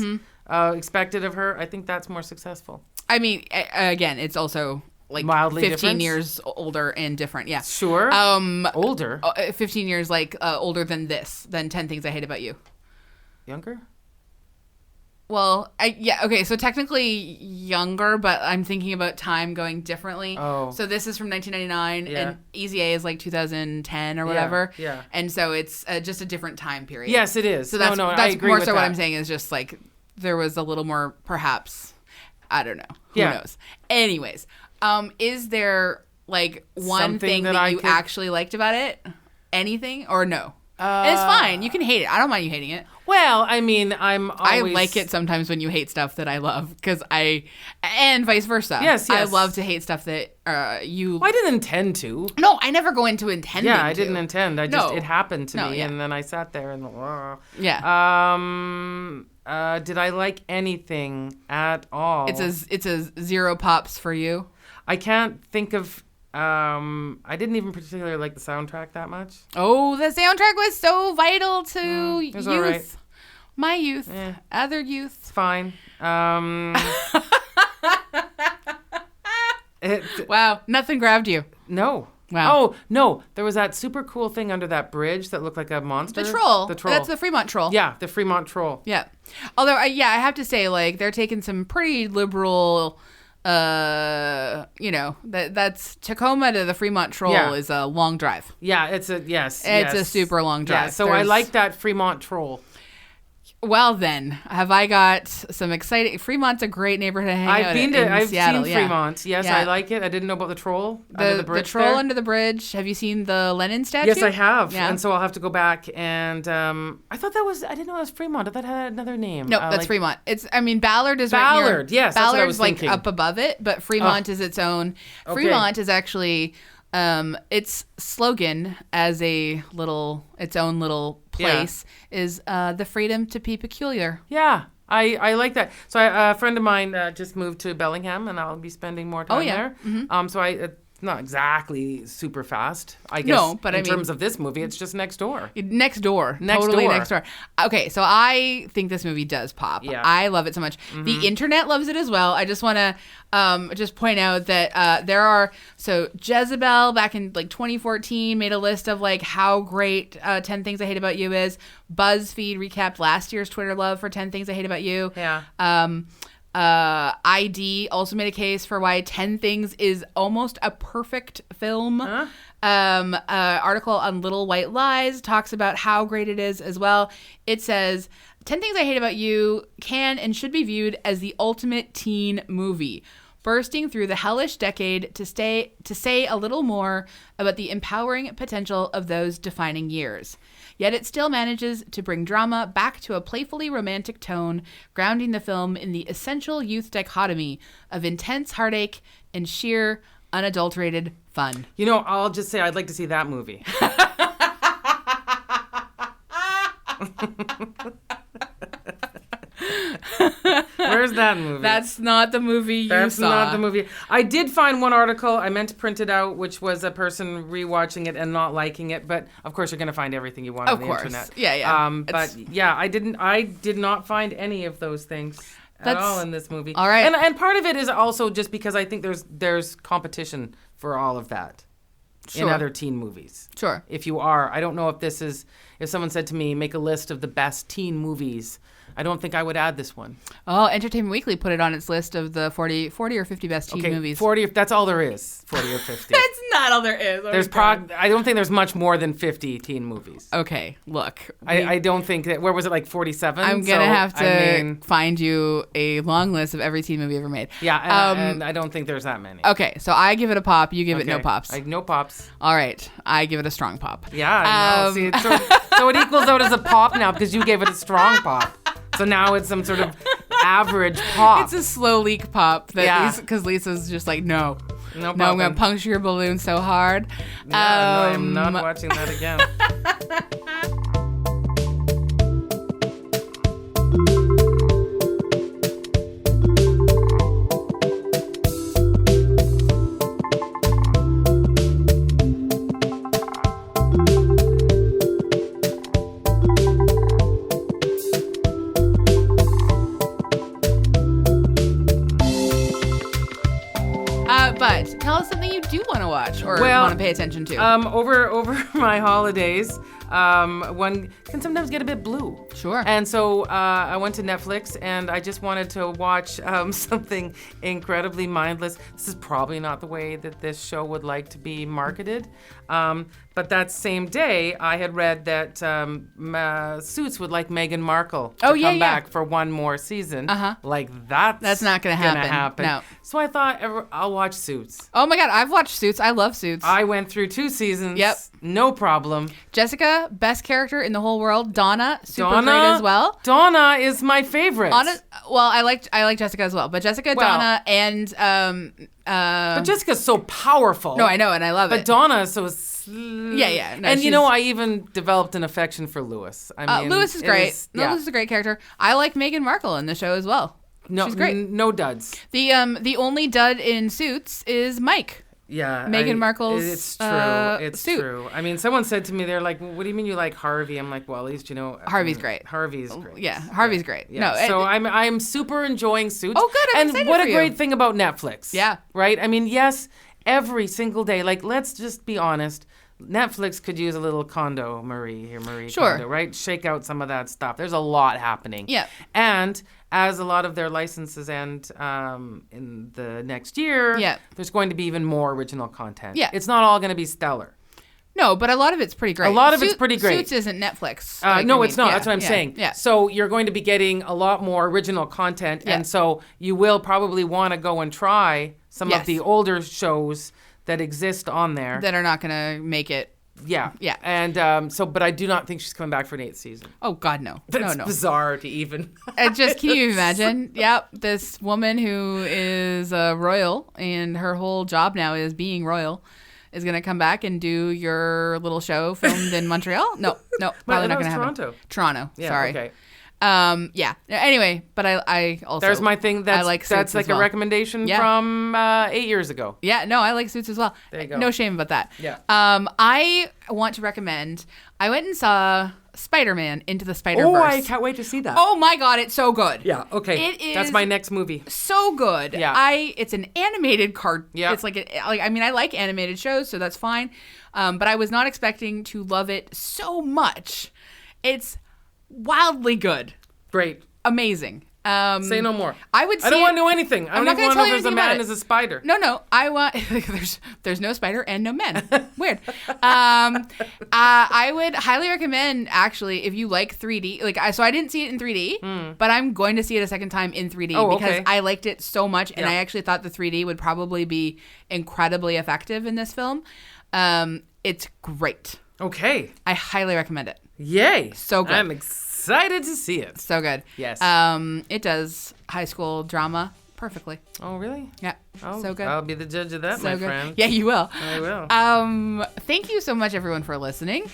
expected of her. I think that's more successful. I mean, again, it's also like mildly 15 different? Years older and different. Yeah. Sure. Older. 15 years older than 10 Things I Hate About You. Younger? Well, okay, so technically younger, but I'm thinking about time going differently. Oh. So this is from 1999, and Easy A is like 2010 or whatever. Yeah. And so it's just a different time period. Yes, it is. So that's I agree more with so that. what I'm saying is just like there was a little more, perhaps, I don't know. Who knows? Anyways, is there like one Something thing that you actually liked about it? Anything or no? And it's fine. You can hate it. I don't mind you hating it. Well, I mean, I like it sometimes when you hate stuff that I love and vice versa. Yes. I love to hate stuff that you. Well, I didn't intend to. No, I never go into intending. Yeah, I didn't intend. It happened to me, yeah. and then I sat there and. Yeah. Did I like anything at all? It's a 0 pops for you. I can't think of. I didn't even particularly like the soundtrack that much. Oh, the soundtrack was so vital to youth. All right. My youth. Other youth. It's fine. Wow, nothing grabbed you. No. Wow. Oh, no. There was that super cool thing under that bridge that looked like a monster. The troll. The troll. That's the Fremont troll. Yeah, the Fremont troll. Yeah. Although, I have to say, like, they're taking some pretty liberal... that's Tacoma to the Fremont Troll is a long drive. Yeah, it's a super long drive. Yeah, so I like that Fremont Troll. Well, then, have I got some exciting... Fremont's a great neighborhood to hang out in Seattle. I've seen Fremont. Yes, I like it. I didn't know about the troll under the bridge. The troll under the bridge. Have you seen the Lenin statue? Yes, I have. Yeah. And so I'll have to go back and I thought I didn't know it was Fremont. I thought it had another name. No, that's Fremont. Ballard is Ballard, right here. yes, Ballard's that's what I was thinking. Up above it, but Fremont is its own. Okay. Fremont is actually its slogan as its own little place is the freedom to be peculiar. Yeah, I like that. So a friend of mine just moved to Bellingham, and I'll be spending more time there. Mm-hmm. So it's not exactly super fast, I guess. No, but in terms of this movie, it's just next door. Next door. Totally next door. Okay, so I think this movie does pop. Yeah. I love it so much. Mm-hmm. The internet loves it as well. I just want to just point out that there are... So Jezebel, back in like 2014, made a list of like how great 10 Things I Hate About You is. BuzzFeed recapped last year's Twitter love for 10 Things I Hate About You. Yeah. ID also made a case for why 10 Things is almost a perfect film. Huh? Article on Little White Lies talks about how great it is as well. It says, 10 Things I Hate About You can and should be viewed as the ultimate teen movie, bursting through the hellish decade to say a little more about the empowering potential of those defining years. Yet it still manages to bring drama back to a playfully romantic tone, grounding the film in the essential youth dichotomy of intense heartache and sheer, unadulterated fun. I'll just say I'd like to see that movie. Where's that movie? That's not the movie you saw. That's not the movie. I did find one article. I meant to print it out, which was a person rewatching it and not liking it. But of course, you're going to find everything you want on the internet. Yeah. But yeah, I did not find any of those things at all in this movie. All right. And part of it is also just because I think there's competition for all of that. Sure. In other teen movies. Sure. I don't know if someone said to me, make a list of the best teen movies I don't think I would add this one. Oh, Entertainment Weekly put it on its list of the 40 or 50 best teen movies. 40, that's all there is, 40 or 50. That's not all there is. I don't think there's much more than 50 teen movies. Okay, look. I don't think that, where was it, like 47? I'm going to have to find you a long list of every teen movie ever made. Yeah, and I don't think there's that many. Okay, so I give it a pop, you give it no pops. No pops. All right, I give it a strong pop. Yeah, I know. See, so it equals out as a pop now because you gave it a strong pop. So now it's some sort of average pop. It's a slow leak pop because Lisa's just like, no, I'm going to puncture your balloon so hard. Yeah, I'm not watching that again. But tell us something you do want to watch or want to pay attention to. Over my holidays, one can sometimes get a bit blue. Sure. And so I went to Netflix and I just wanted to watch something incredibly mindless. This is probably not the way that this show would like to be marketed. But that same day, I had read that Suits would like Meghan Markle to come back for one more season. Like that's not going to happen. No. So I thought I'll watch Suits. Oh my God, I've watched Suits. I love Suits. I went through 2 seasons. Yep. No problem. Jessica, best character in the whole world. Donna, super great as well. Donna is my favorite. I like Jessica as well. But Jessica, Donna, and but Jessica's so powerful. No, I know, and I love it. But Donna is so yeah. No, and I even developed an affection for Lewis. I mean, Lewis is great. Lewis is a great character. I like Meghan Markle in the show as well. No, she's great. No duds. The only dud in Suits is Mike. Yeah, Meghan Markle's it's true. It's suit. true. I mean, someone said to me, they're like, "What do you mean you like Harvey?" I'm like, "Well, at least Harvey's great. Harvey's great. Yeah, Harvey's great. Yeah. No, so I'm super enjoying Suits. Oh, good. I'm excited what for a you. great thing about Netflix. Yeah. Right. I mean, yes, every single day. Like, let's just be honest. Netflix could use a little condo, Marie sure. Kondo, right? Shake out some of that stuff. There's a lot happening. Yeah. And as a lot of their licenses end in the next year, there's going to be even more original content. Yeah. It's not all going to be stellar. No, but a lot of it's pretty great. It's pretty great. Suits isn't Netflix. No, it's not. That's what I'm saying. Yeah. So you're going to be getting a lot more original content. And so you will probably want to go and try some of the older shows that exist on there. That are not going to make it. Yeah. Yeah. And but I do not think she's coming back for an 8th season. Oh, God, no. That's no. bizarre to even. Can you imagine? Yep. This woman who is royal and her whole job now is being royal is going to come back and do your little show filmed in Montreal? No, probably not going to happen. Toronto. Yeah, sorry. Okay. Anyway, but I also there's my thing. That's like Suits that's like as well. a recommendation from 8 years ago. Yeah, no, I like Suits as well. There you go. No shame about that. Yeah. I want to recommend. I went and saw Spider-Man Into the Spider-Verse. Oh, I can't wait to see that. Oh my God, it's so good. Yeah. Okay. It is. That's my next movie. So good. Yeah. It's an animated card. Yeah. It's I like animated shows, so that's fine. But I was not expecting to love it so much. It's wildly good. Great. Amazing. Say no more. I would. I don't want to know anything. I I'm don't not even want tell to know you if there's a anything man about as a spider. No. I want. there's no spider and no men. Weird. I would highly recommend actually if you like 3D. So I didn't see it in 3D, but I'm going to see it a second time in 3D because I liked it so much, and I actually thought the 3D would probably be incredibly effective in this film. It's great. Okay. I highly recommend it. Yay. So good. I'm excited to see it. So good. Yes. It does high school drama perfectly. Oh, really? Yeah. So good. I'll be the judge of that, my friend. Yeah, you will. I will. Thank you so much, everyone, for listening.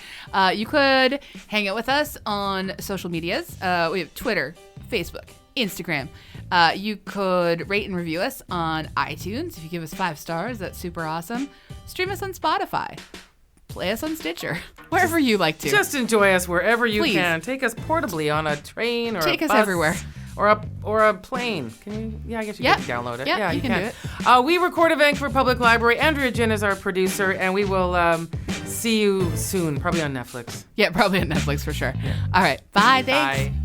You could hang out with us on social medias. We have Twitter, Facebook, Instagram. You could rate and review us on iTunes. If you give us 5 stars, that's super awesome. Stream us on Spotify. Play us on Stitcher. Wherever you like to. Just enjoy us wherever you Please. can. Take us portably on a train or Take a us bus everywhere. Or a plane. Can you? Yeah, I guess you can download it. Yeah, you can do it. We record at Vancouver Public Library. Andrea Gin is our producer, and we will see you soon, probably on Netflix. Yeah, probably on Netflix for sure. Yeah. All right. Bye. Thanks. Bye.